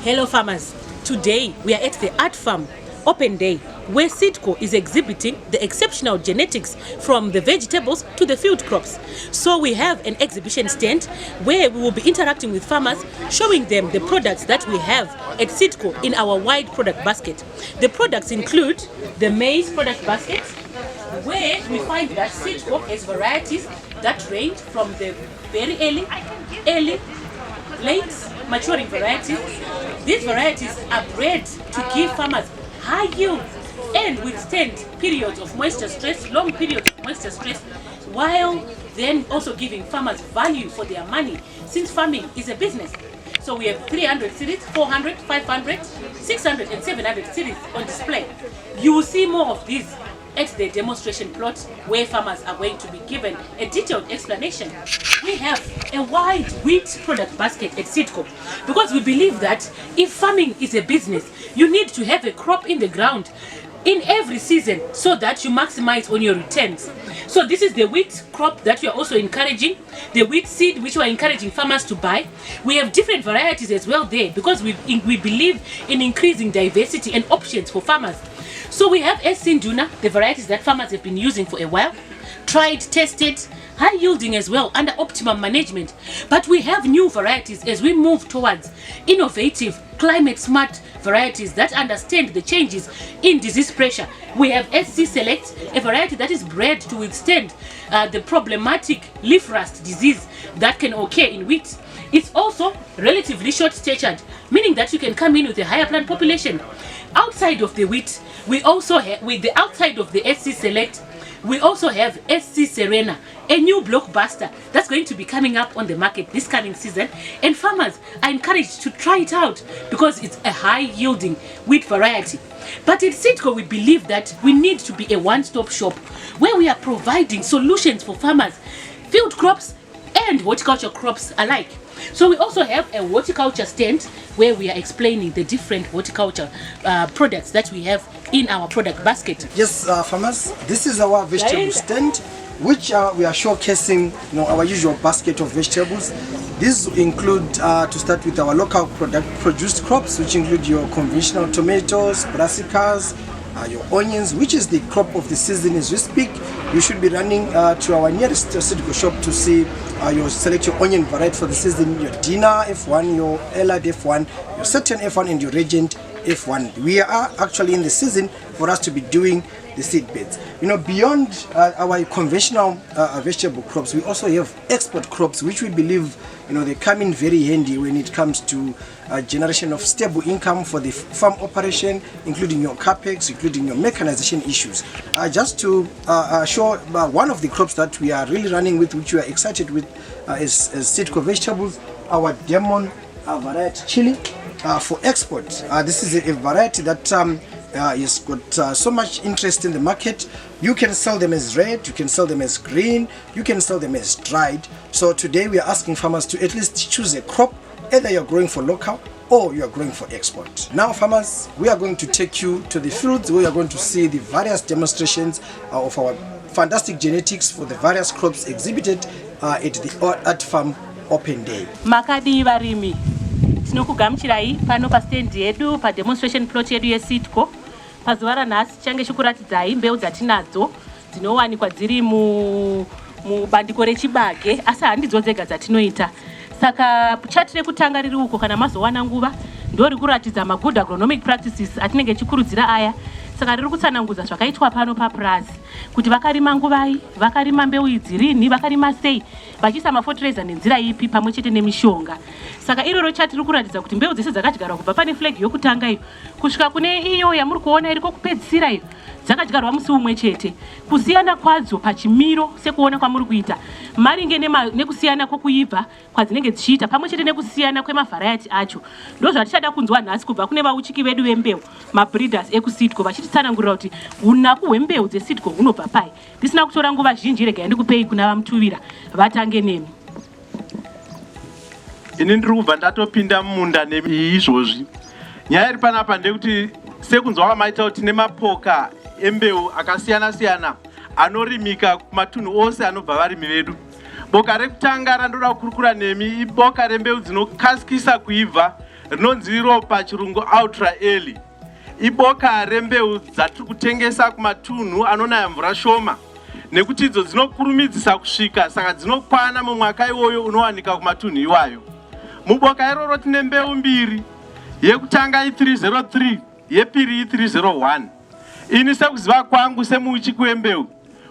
Hello farmers, today we are at the Art Farm Open Day where Seedco is exhibiting the exceptional genetics from the vegetables to the field crops. So we have an exhibition stand where we will be interacting with farmers, showing them the products that we have at Seedco in our wide product basket. The products include the maize product basket, where we find that Seedco has varieties that range from the very early, late maturing varieties. These varieties are bred to give farmers high yields and withstand periods of moisture stress, long periods of moisture stress, while then also giving farmers value for their money, since farming is a business. So we have 300 series, 400, 500, 600 and 700 series on display. You will see more of these at the demonstration plot where farmers are going to be given a detailed explanation. We have a wide wheat product basket at Seedco because we believe that if farming is a business, you need to have a crop in the ground in every season so that you maximize on your returns. So this is the wheat crop that we are also encouraging, the wheat seed which we are encouraging farmers to buy. We have different varieties as well there because we believe in increasing diversity and options for farmers. So we have SC Nduna, the varieties that farmers have been using for a while, tried, tested, high yielding as well under optimum management. But we have new varieties as we move towards innovative, climate smart varieties that understand the changes in disease pressure. We have SC Select, a variety that is bred to withstand the problematic leaf rust disease that can occur in wheat. It's also relatively short-statured, meaning that you can come in with a higher plant population. Outside of the wheat, we also have, with the outside of the SC Select, we also have SC Serena, a new blockbuster that's going to be coming up on the market this coming season, and farmers are encouraged to try it out because it's a high-yielding wheat variety. But at Seedco, we believe that we need to be a one-stop shop where we are providing solutions for farmers, field crops and horticulture crops alike. So we also have a horticulture stand where we are explaining the different horticulture products that we have in our product basket. Yes, farmers, this is our vegetable stand, which we are showcasing, our usual basket of vegetables. These include, to start with, our local produced crops, which include your conventional tomatoes, brassicas, your onions, which is the crop of the season as we speak. You should be running to our nearest Seedco shop to see select your onion variety for the season, your Dina F1, your Elad F1, your Saturn F1 and your Regent F1. We are actually in the season for us to be doing the seed beds. Beyond our conventional vegetable crops, we also have export crops, which we believe they come in very handy when it comes to generation of stable income for the farm operation, including your capex, including your mechanization issues. Just to show one of the crops that we are really running with, which we are excited with, is Seedco vegetables, our Demon variety chili for export. This is a variety that has got so much interest in the market. You can sell them as red, you can sell them as green, you can sell them as dried. So today we are asking farmers to at least choose a crop, either you're growing for local or you're growing for export. Now farmers, we are going to take you to the fields where you are going to see the various demonstrations of our fantastic genetics for the various crops exhibited at the Art Farm Open Day. Makadi varimi, tinokugamuchirai pano pa stand yedu pa demonstration plot yedu yeSeedco. Pazuva ranhasi change chikuratidzai mbeu dzatinadzo dzinowanikwa dziri mubandiko rechibage, asi handidzo dzega dzatinoita. Saka chati rekutanga riri uko kana mazowana nguva ndori kuratidza good agronomic practices atinenge chikurudzira aya. Saka riri kutsanangudza zvakaitwa pano paPlaza kuti vakarima nguvai, vakarima mbeu idzi rini, vakarima sei, vachiisa mafertilizer nenzira ipi pamwe chete nemishonga. Saka iroro chati riri kuratidza kuti mbeu dzese dzakadyarwa kubva pane flag yokutanga iyo kusvika kune iyo yamuri kuona iri kokupedzisira iyo dzakadyarwa musi umwe chete. Kusiyana kwadzo pachimiro sekuona kwamuri kuita maringe nekusiyana kwokuibva kwadzinenge dzichiita pamwe chete nekusiyana kwemavhariety acho ndo zvatichada kunzwa nhasi kubva kune vauchiki vedu vembeu, mabreeders ekuSeedco, vachititsanangurira kuti unaku hwembeu dzeSeedco hunobva pai. Ndisina kutora nguva zhinji, regai ndikupei kuna vamutuvira vatange nemi. Ini ndiri kubva ndatopinda mumunda neizvozvi. Nyaya iri panapa ndekuti sekunzwa kwamaita kuti tine mapoka embeu akasiyana-siyana anorimika kumatunhu ose anobva varimi vedu. Boka rekutanga randoda kukurukura nemi iboka rembeu dzinokasika kuibva rinonzi iro pachirungu ultra early. Iboka rembeu dzatiri kutengesa kumatunhu anonaya mvura shoma, nekuti idzo dzinokurumidzisa kusvika, saka dzinokwana mumwaka iwoyo unowanika kumatunhu iwayo. Muboka iroro tine mbeu mbiri, yekutanga i303, yepiri i301. Ini sekuziva kwangu semuchiki wembeu,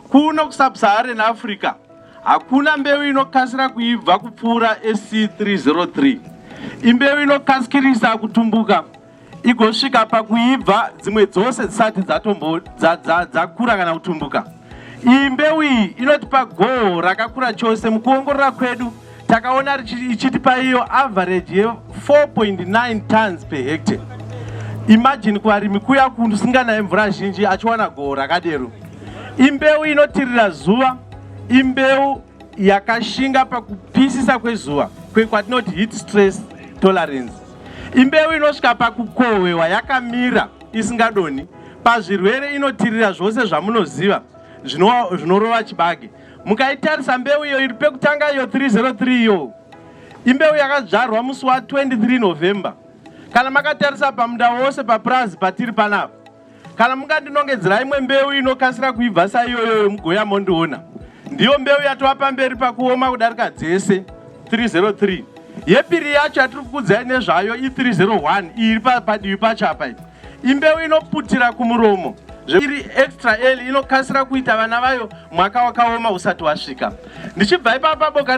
kuno kusub-Saharan Africa hakuna mbeu inokasira kuibva kupfuura SC303. Imbeu inokasikirisa kutumbuka igosvika pakuibva dzimwe dzose dzisati dzakura kana kutumbuka. Iyi mbeu iyi inotipa goho rakakura chose. Mukuongorora kwedu takaona ichitipa iyo average ye 4.9 tons per hectare. Imagine kuvarimi kuya kusinganaye mvura zhinji achiwana goho rakadero. Imbeu inotirira zuva, imbeu yakashinga pakupisisa kwezuva, kwatinoti heat stress tolerance. Imbeu inosvika pakukohwewa yakamira isingadoni. Pazvirwere inotirira zvose zvamunoziva zvinorova chibage. Mukaitarisa mbeu iyo iri pekutanga iyo 303 iyo, imbeu yakadzvarwa musi wa 23 November. Kana makatarisa pamunda wose papurazi patiri panapa, kana mungandinongedzera imwe mbeu inokasira kuibva saiyoyo mugoya mondiona, ndiyo mbeu yatova pamberi pakuoma kudarika dzese 303. Yepiri yacho yatiri kukudzai nezvayo i301 iri padivi pacho apa. Imbeu inoputira kumuromo, iri extra early, inokasira kuita vana vayo mwaka wakaoma usati wasvika. Ndichibva ipapa boka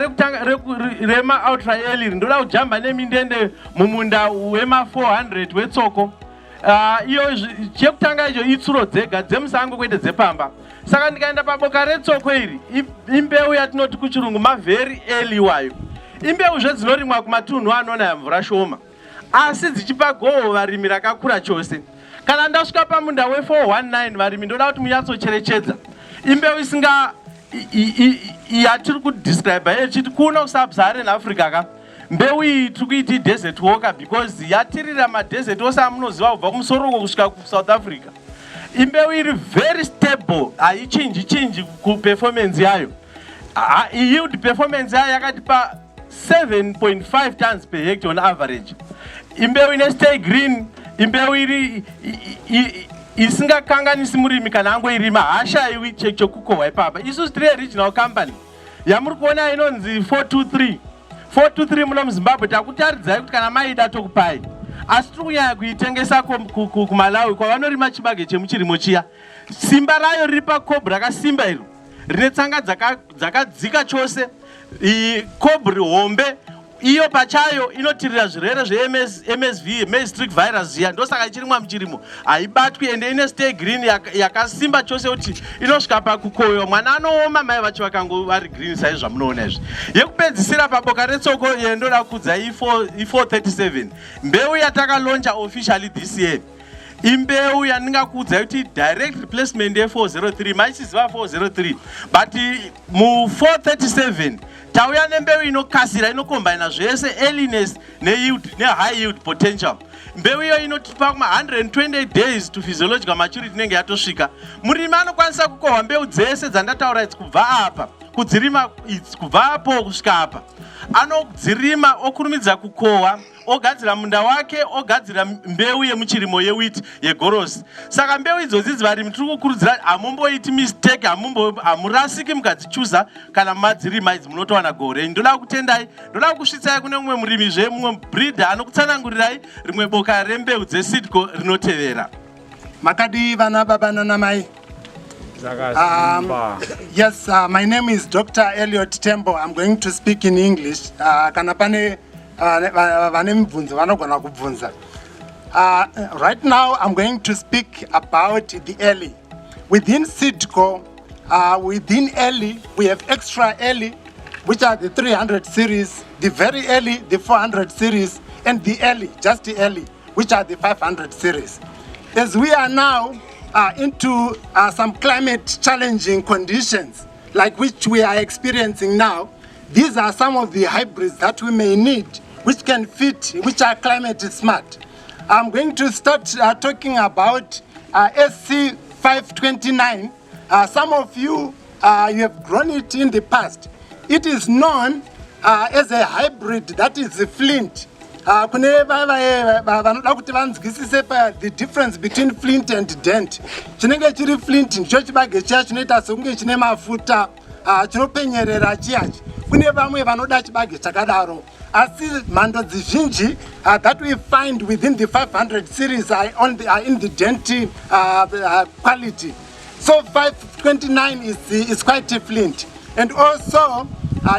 rema ultra early ndoda kujamba nemindende mumunda wema 400 wetsoko. Iyo chekutanga icho itsuro dzega dzemusango kwete dzepamba. Saka ndikaenda paboka retsoko iri, imbeu yatinoti kuchirungu very early wayo. Imbeu zvedzinorimwa kumatunhu anonaya mvura shoma, asi dzichipa goho varimi rakakura chose. Kana ndasvika pamunda we419 varimi ndoda kuti munyatsocherechedza imbeu isinga yatiri kudescribe yechiti kuno kusub-Saharan Africa ka mbeu iyi tiri kuiti desert walker because yatirira madesert ose amunoziva kubva kumusoro kusvika kuSouth Africa. Imbeu iri very stable, haichinji kuperformance yayo. Yield performance yayo yakatipa 7.5 tons per hectare on average. Imbeu ine stay green, imbeu iri isingakanganisi murimi kana angoirima hashaiwi chekukohwa ipapa. Isusu tiri regional company yamuri kuona inonzi 423 muno muZimbabwe. Takutaridzai kuti kana maida tokupai, asi tiri kunyanya kuitengesa kuMalawi kwavanorima chibage chemuchirimo chiya. Simba rayo riri pakobu rakasimba iro, rine tsanga dzakadzika chose. Kobri hombe iyo pachayo inotirira zvirwere zveMSV, maize streak virus ziya, ndosaka ichirimwa muchirimo haibatwi, ende ine stay green yakasimba chose kuti inosvika pakukohwewa mwana anooma mai vacho vakango vari green saizvo zvamunoona izvi. Yekupedzisira paboka retsoko yendoda kudza i437, mbeu yatakalonja officially this year. Imbeu yandingakuudzai kuti direct replacement ye403, maichiziva 403, but mu437 tauya nembeu inokasira, inokombina zvese earliness nehigh yield potential. Mbeu iyo inotipa kuma 120 days to physiological maturity inenge yatosvika. Murimi anokwanisa kukohwa mbeu dzese dzandataura idzi kubva apa, kudzirima idzi kubva apo kusvika apa. Anodzirima okurumidza kukohwa, ogadzira munda wake, ogadzira mbeu yemuchirimo yewheat yegorosi. Saka mbeu idzodzi varimi tiri kukurudzira hamumboiti mistake, hamurasiki mukadzichuza kana madzirima idzi munotowana gore. Ndoda kutendai, ndoda kusvitsai kune mumwe murimizve, mumwe breeder anokutsanangurirai rimwe boka rembeu dzeSeedco rinotevera. Makadi vana baba nana mai. Yes, my name is Dr. Elliot Tembo. I'm going to speak in English. Kana pane vane mibvunzo vanogona kubvunza. Right now I'm going to speak about the early. Within Seedco, within early, we have extra early, which are the 300 series, the very early, the 400 series, and the early, just the early, which are the 500 series. As we are now into some climate challenging conditions, like which we are experiencing now, these are some of the hybrids that we may need, which can fit, which are climate smart. I'm going to start talking about SC529. Some of you, you have grown it in the past. It is known as a hybrid that is a flint. kune vanoda kuti vanzwisise the difference between flint and dent. Chinenge chiri flint ndicho chibage chiya chinoita sekunge chine mafuta chinopenyerera chiyachi. Kune vamwe vanoda chibage chakadaro. Asi mhando dzizhinji that we find within the 500 series are in the dent quality. So 529 is quite a flint. And also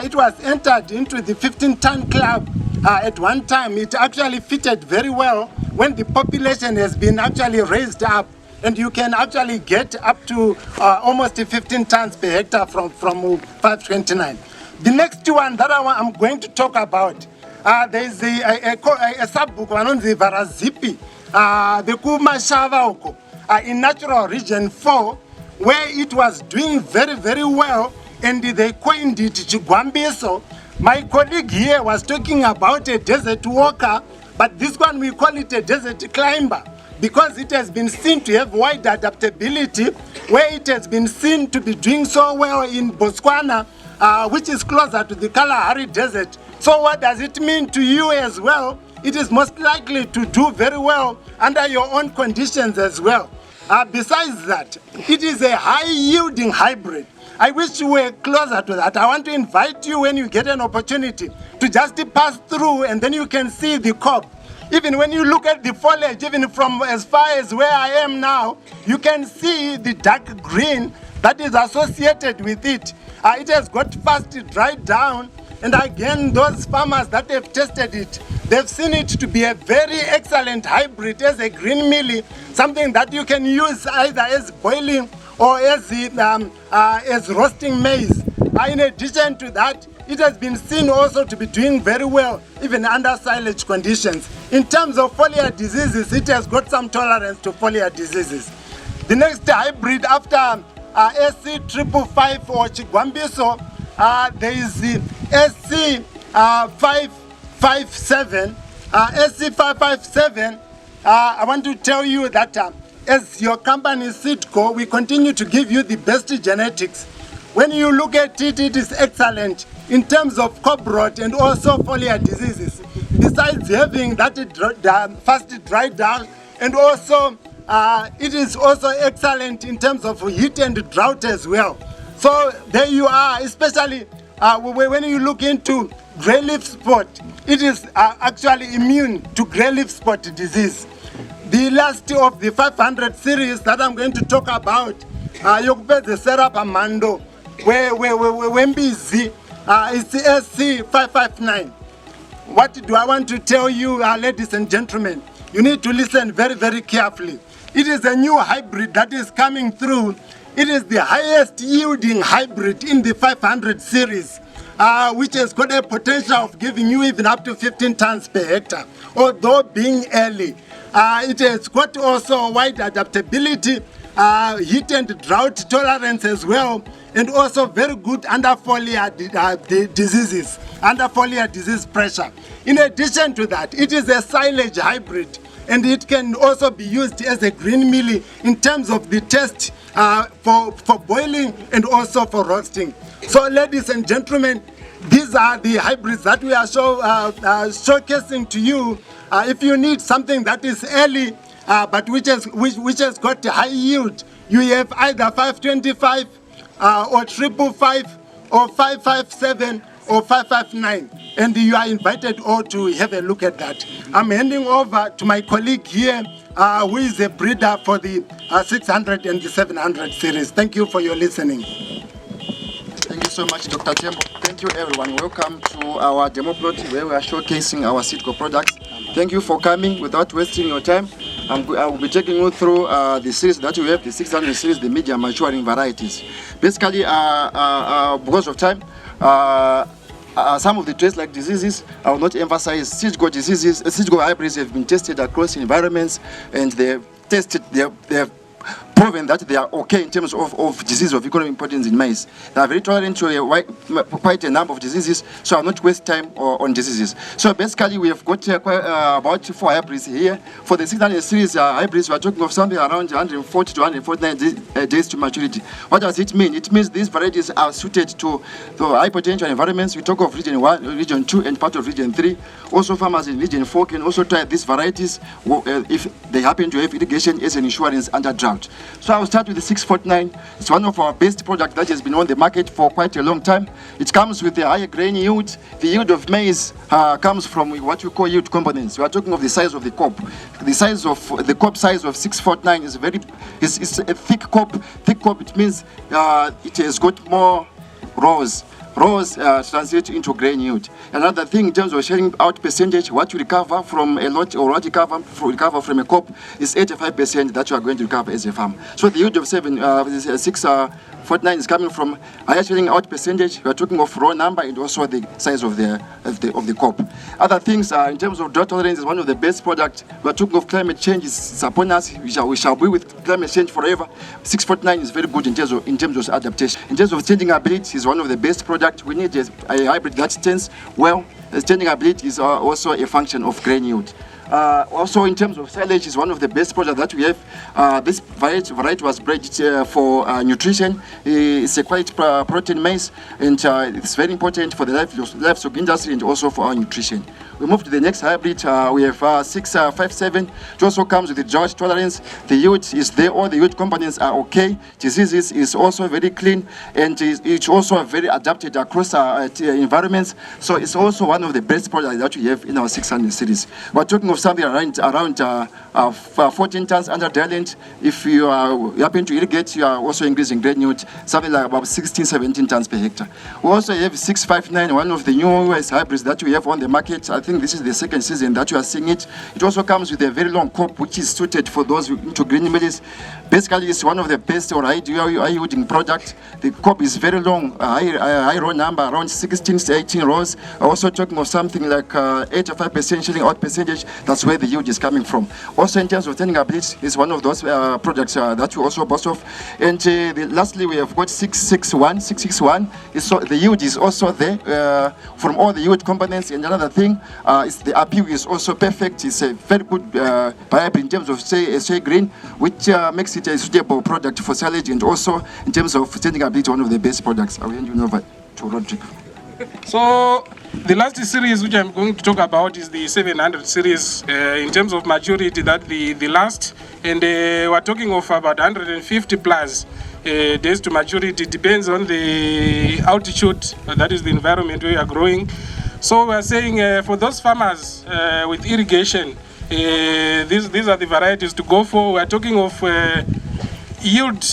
it was entered into the 15-ton club at one time. It actually fitted very well when the population has been actually raised up, and you can actually get up to almost 15 tons per hectare from 529. The next one that I'm going to talk about, there is a sub-book vanonzi Varazipi bekumashava uko in natural region 4, where it was doing very, very well, and they coined it Chigwambiso. My colleague here was talking about a desert walker, but this one we call it a desert climber, because it has been seen to have wide adaptability, where it has been seen to be doing so well in Botswana, which is closer to the Kalahari Desert. So what does it mean to you as well? It is most likely to do very well under your own conditions as well. Besides that, it is a high-yielding hybrid. I wish you were closer to that. I want to invite you, when you get an opportunity, to just pass through, and then you can see the cob. Even when you look at the foliage, even from as far as where I am now, you can see the dark green that is associated with it. It has got fast dried down, and again, those farmers that have tested it, they've seen it to be a very excellent hybrid as a green mealie, something that you can use either as boiling or as roasting maize. In addition to that, it has been seen also to be doing very well even under silage conditions. In terms of foliar diseases, it has got some tolerance to foliar diseases. The next hybrid after SC 555 or Chigwambiso, there is the SC 557. SC 557, I want to tell you that as your company Seedco, we continue to give you the best genetics. When you look at it, it is excellent in terms of cob rot and also foliar diseases. Besides having that fast dry down, and also it is also excellent in terms of heat and drought as well. So there you are, especially when you look into grey leaf spot, it is actually immune to grey leaf spot disease. The last of the 500 series that I'm going to talk about, the Serap Amando, where Mbizi is the SC 559. What do I want to tell you, ladies and gentlemen? You need to listen very, very carefully. It is a new hybrid that is coming through. It is the highest yielding hybrid in the 500 series, which has got a potential of giving you even up to 15 tons per hectare, although being early. It has got also wide adaptability, heat and drought tolerance as well, and also very good under foliar diseases, under foliar disease pressure. In addition to that, it is a silage hybrid, and it can also be used as a green mealie in terms of the taste for boiling and also for roasting. So ladies and gentlemen, these are the hybrids that we are showcasing to you. If you need something that is early, but which has got a high yield, you have either 525 or 555 or 557 or 559, and you are invited all to have a look at that. I'm handing over to my colleague here, who is a breeder for the 600 and the 700 series. Thank you for your listening. Thank you so much, Dr. Tembo. Thank you, everyone. Welcome to our demo plot where we are showcasing our Seedco products. Thank you for coming without wasting your time. I will be taking you through the series that we have, the 600 series, the medium maturing varieties. Basically, because of time, some of the traits like diseases, I will not emphasize. Seedco diseases, Seedco hybrids have been tested across environments, and they have proven that they are okay in terms of disease of economic importance in maize. They are very tolerant to quite a number of diseases, so I will not waste time on diseases. So basically we have got about 4 hybrids here. For the 600 series hybrids, we are talking of something around 140 to 149 days to maturity. What does it mean? It means these varieties are suited to the high potential environments. We talk of region 1, region 2 and part of region 3. Also farmers in region 4 can also try these varieties if they happen to have irrigation as an insurance under drought. So I'll start with the 649. It's one of our best products that has been on the market for quite a long time. It comes with a higher grain yield. The yield of maize comes from what we call yield components. We are talking of the size of the cob. The size of the cob size of 649 is it's a thick cob. Thick cob, it means it has got more rows. Rows translate into grain yield. Another thing in terms of sharing out percentage, what you recover from a lot or what you recover from a crop is 85% that you are going to recover as a farm. So the yield of 649 is coming from higher sharing out percentage. We are talking of raw number and also the size of the crop. Other things in terms of drought tolerance is one of the best products. We are talking of climate change is upon us. We shall be with climate change forever. 649 is very good in terms of adaptation. In terms of standing ability, is one of the best products. We need a hybrid that stands well. Standing ability is also a function of grain yield. Also in terms of silage is one of the best products that we have. This variety was bred for nutrition. It's a quite protein maize, and it's very important for the livestock industry and also for our nutrition. We move to the next hybrid. We have 657. It also comes with the drought tolerance. The yield is there. All the yield components are okay. Diseases is also very clean, and it's also very adapted across environments. So it's also one of the best products that we have in our 600 series. We're talking of something around 14 tons under talent. If you happen to irrigate, you are also increasing grain yield, something like about 16, 17 tons per hectare. We also have 659, one of the newest hybrids that we have on the market. I think this is the second season that you are seeing it. It also comes with a very long crop, which is suited for those into green mills. Basically, it's one of the best or high yielding product. The crop is very long, high row number, around 16 to 18 rows. Also talking of something like 85% shilling out percentage. That's where the yield is coming from. Also in terms of turning ability, is one of those products that we also boast of. And lastly, we have got 661. 661 is the yield is also there from all the yield components. And another thing is the appeal is also perfect. It's a very good variable in terms of say green, which makes it a suitable product for silage, and also in terms of turning ability, one of the best products. I will hand you over to Rodrigo. So the last series which I'm going to talk about is the 700 series. In terms of maturity, that the last, and we're talking of about 150 plus days to maturity. Depends on the altitude, that is the environment where you are growing. So we are saying for those farmers with irrigation, these are the varieties to go for. We are talking of yield,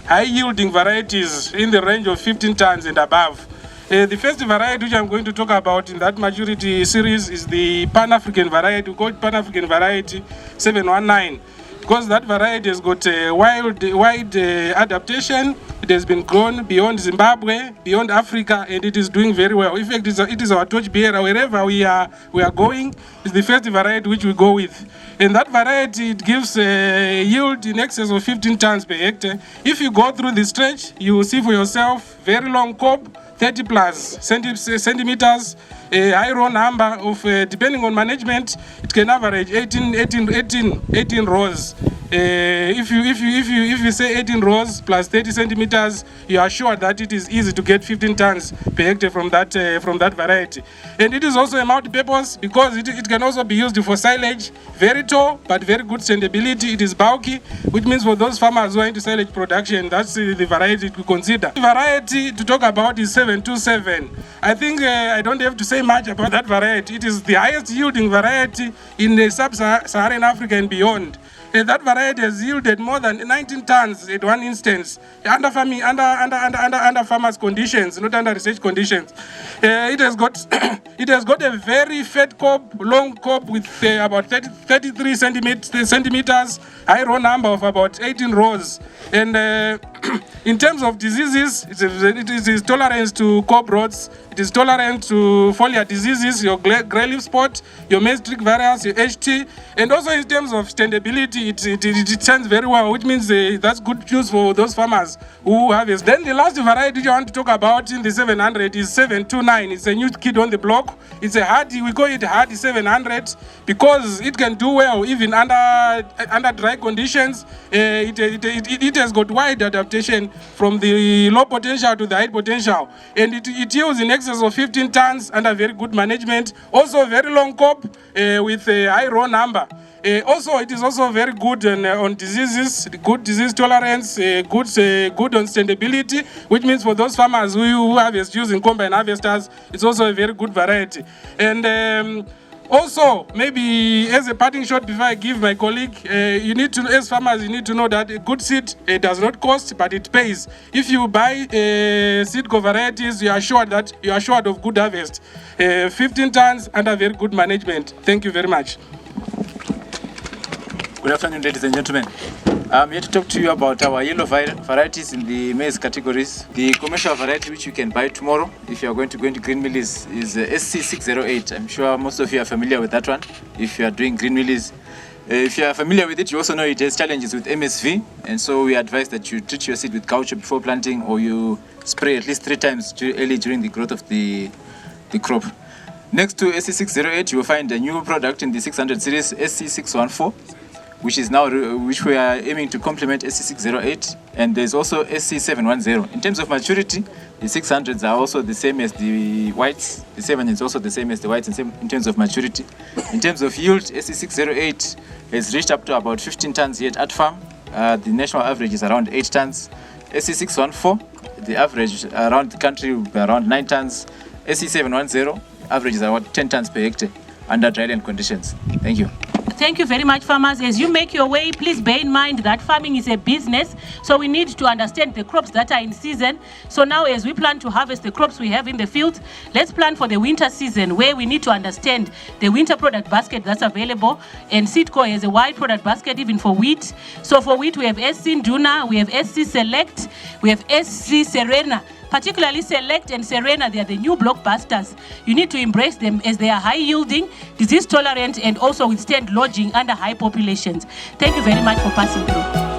high yielding varieties in the range of 15 tons and above. The first variety which I'm going to talk about in that maturity series is the Pan-African variety. We call it Pan-African variety 719. Because that variety has got a wide adaptation. It has been grown beyond Zimbabwe, beyond Africa, and it is doing very well. In fact, it is our torchbearer wherever we are going. It's the first variety which we go with. And that variety, it gives a yield in excess of 15 tons per hectare. If you go through the stretch, you will see for yourself very long cob, 30 plus centimeters, a high row number of, depending on management, it can average 18 rows. If you say 18 rows plus 30 centimeters, you are sure that it is easy to get 15 tons per hectare from that variety. And it is also a multi-purpose because it can also be used for silage. Very tall, but very good standability. It is bulky, which means for those farmers who are into silage production, that's the variety to consider. The variety to talk about is 727. I think I don't have to say much about that variety. It is the highest yielding variety in the sub-Saharan Africa and beyond. That variety has yielded more than 19 tons at one instance under farmers' conditions, not under research conditions. It has got a very fat cob, long cob with about 33 centimeters, high row number of about 18 rows. And in terms of diseases, it is tolerance to cob rots. It is tolerant to foliar diseases, your grey leaf spot, your maize streak virus, your HT, and also in terms of standability. it turns very well, which means that's good news for those farmers who harvest. Then the last variety which I want to talk about in the 700 is 729. It's a new kid on the block. It's a hardy, we call it hardy 700 because it can do well even under dry conditions. It has got wide adaptation from the low potential to the high potential, and it yields in excess of 15 tons under very good management. Also very long crop with a high raw number. Also, it is also very good on diseases, good disease tolerance, good on standability, which means for those farmers who harvest using combine harvesters, it's also a very good variety. And also, maybe as a parting shot before I give my colleague, you need to, as farmers, you need to know that a good seed does not cost, but it pays. If you buy seed varieties, you are assured that you are assured of good harvest. 15 tons under very good management. Thank you very much. Good afternoon, ladies and gentlemen. I'm here to talk to you about our yellow varieties in the maize categories. The commercial variety which you can buy tomorrow if you are going to go into green mills is SC608. I'm sure most of you are familiar with that one if you are doing green mills. If you are familiar with it, you also know it has challenges with MSV, and so we advise that you treat your seed with Gaucho before planting, or you spray at least 3 times early during the growth of the crop. Next to SC608, you will find a new product in the 600 series, SC614. Which we are aiming to complement SC608, and there's also SC710. In terms of maturity, the 600s are also the same as the whites. The 7 is also the same as the whites in terms of maturity. In terms of yield, SC608 has reached up to about 15 tons yet at farm. The national average is around 8 tons. SC614, the average around the country will be around 9 tons. SC710, average is about 10 tons per hectare under dryland conditions. Thank you. Thank you very much, farmers. As you make your way, please bear in mind that farming is a business, so we need to understand the crops that are in season. So now, as we plan to harvest the crops we have in the field, let's plan for the winter season, where we need to understand the winter product basket that's available. And Seedco has a wide product basket even for wheat. So for wheat, we have SC Nduna, we have SC Select, we have SC Serena. Particularly Select and Serena, they are the new blockbusters. You need to embrace them as they are high yielding, disease tolerant, and also withstand lodging under high populations. Thank you very much for passing through.